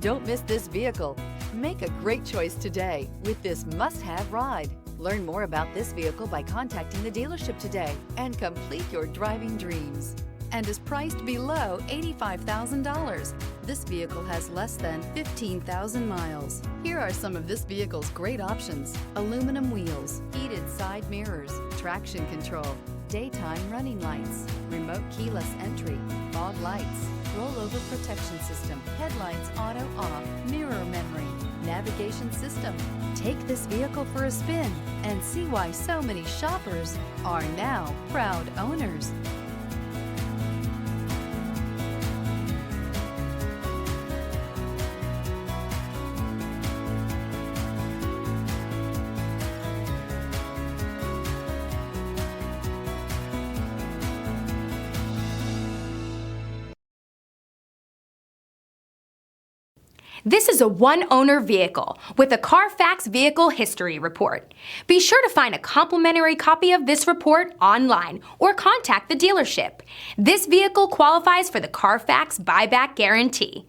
Don't miss this vehicle. Make a great choice today with this must-have ride. Learn more about this vehicle by contacting the dealership today and complete your driving dreams. And is priced below $85,000. This vehicle has less than 15,000 miles. Here are some of this vehicle's great options: aluminum wheels, heated side mirrors, traction control, daytime running lights, remote keyless entry, fog lights, rollover protection system, headlights auto off, mirror memory, navigation system. Take this vehicle for a spin and see why so many shoppers are now proud owners. This is a one-owner vehicle with a CARFAX Vehicle History Report. Be sure to find a complimentary copy of this report online or contact the dealership. This vehicle qualifies for the CARFAX Buyback Guarantee.